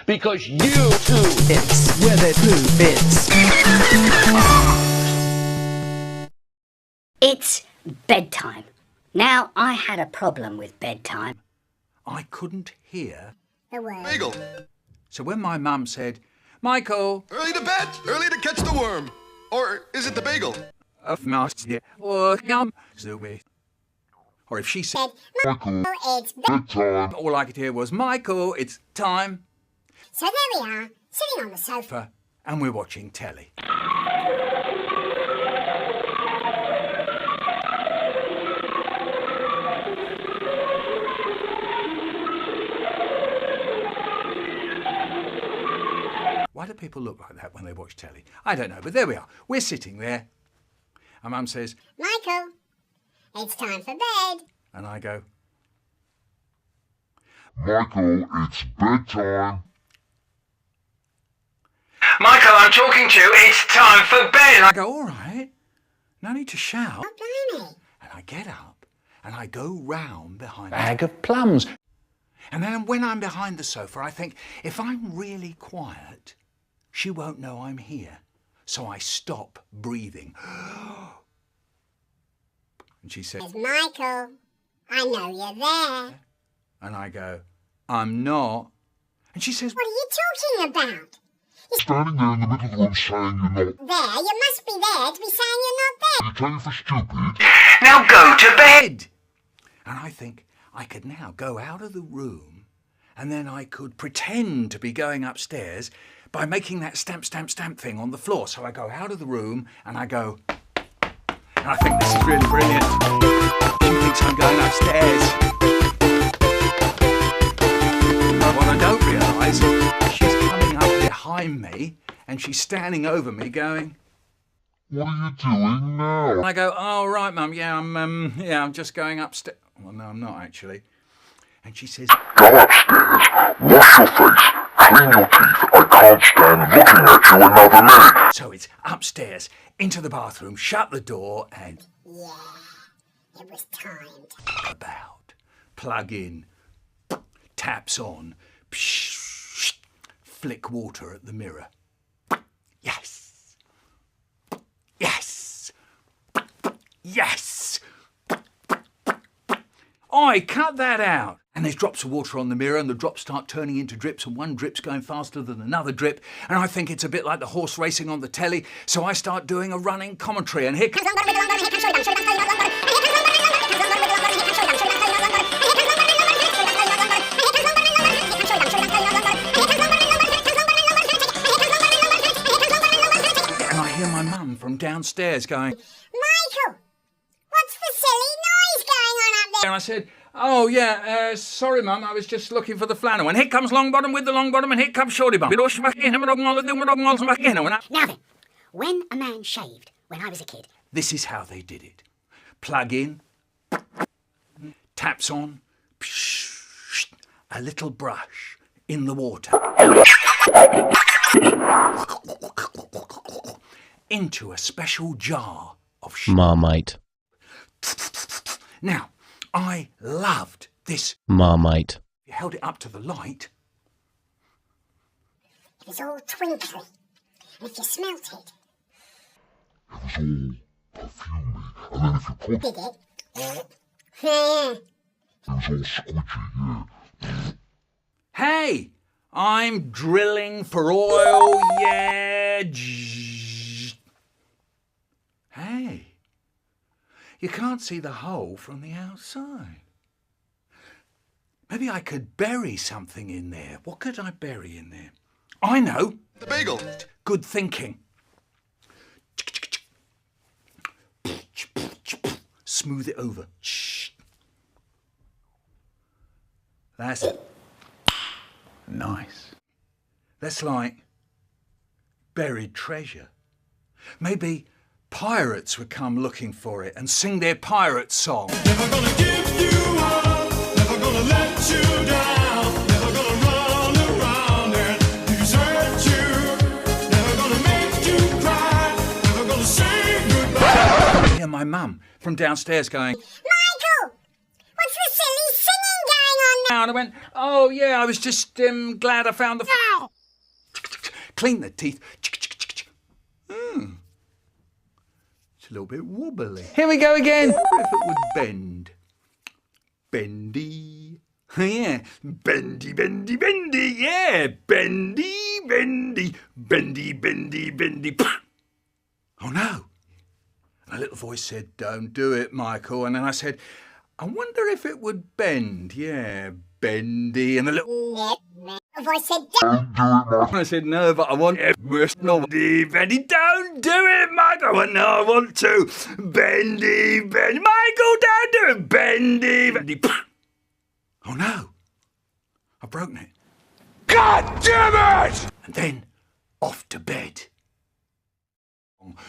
because you too. It's with it blue bits. It's bedtime. Now, I had a problem with bedtime. I couldn't hear The word. Bagel. So when my mum said, Michael, Early to bed, early to catch the worm. Or is it the bagel? or if she said, Michael, it's bedtime. all I could hear was, Michael, it's time So there we are, sitting on the sofa. and we're watching telly. Why do people look like that when they watch telly? I don't know, but there we are. We're sitting there. And Mum says, Michael, it's time for bed. and I go, Michael, it's bedtime. Michael, I'm talking to you. It's time for bed. I go, all right, no need to shout. Oh, blimey. And I get up and I go round behind Bag of plums. And then when I'm behind the sofa, I think, if I'm really quiet, she won't know I'm here. So I stop breathing. And she says, It's Michael. I know you're there. and I go, I'm not. And she says, What are you talking about? Standing there in the middle of the room saying you're not There, you must be there to be saying you're not there. you tell you for stupid. Now go to bed. Ed. And I think I could now go out of the room and then I could pretend to be going upstairs by making that stamp, stamp, stamp thing on the floor. So I go out of the room and I go, and I think this is really brilliant. She thinks I'm going upstairs. But what I don't realise, she's coming up behind me and she's standing over me going, What are you doing now? and I go, oh, right, Mum, I'm just going upstairs. Well, no, I'm not actually. And she says, Go upstairs, wash your face, clean your teeth. I can't stand looking at you another minute. so it's upstairs, into the bathroom, shut the door and Yeah, it was timed. about. Plug in, taps on, flick water at the mirror. Yes. Yes. Yes. I cut that out. And there's drops of water on the mirror and the drops start turning into drips and one drip's going faster than another drip. And I think it's a bit like the horse racing on the telly. So I start doing a running commentary and here comes... And I hear my mum from downstairs going... Michael, what's the silly noise going on up there? And I said, oh, yeah, sorry, Mum, I was just looking for the flannel. And here comes Longbottom with the long bottom, and here comes Shorty Bum. Now then, when a man shaved when I was a kid, This is how they did it. Plug in, taps on, a little brush in the water. Into a special jar of Marmite. Now, I loved this. Marmite. You held it up to the light. It was all twinkly. And if you smelt it, It was all perfumey. And then if you put did it? it was all squidgy, yeah. Hey, I'm drilling for oil, yeah. Hey, you can't see the hole from the outside. Maybe I could bury something in there. What could I bury in there? I know. The bagel. Good thinking. Smooth it over. That's nice. That's like buried treasure. Maybe pirates would come looking for it and sing their pirate song. Never gonna give you up, never gonna let you down, never gonna run around and desert you, never gonna make you cry, never gonna say goodbye. I hear my mum from downstairs going, Michael, what's the silly singing going on now. And I went, oh yeah, I was just glad I found the... No. Clean the teeth. It's a little bit wobbly. Here we go again. I wonder if it would bend. Bendy. Yeah. Bendy, bendy, bendy. Yeah. Bendy, bendy. Bendy, bendy, bendy. Oh no. And a little voice said, don't do it, Michael. And then I said, I wonder if it would bend. Yeah. Bendy. And the little... A voice said, don't. I said, no, but I want it. Bendy, bendy, don't do it, Michael. I went, no, I want to. Bendy, bendy. Michael, don't do it. Bendy, bendy. Oh, no. I've broken it. God damn it! And then off to bed.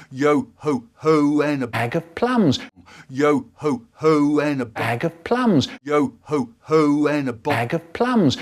Yo, ho, ho, and a Bag of plums. Yo, ho, ho, and a Bag of plums. Yo, ho, ho, and a Bag of plums.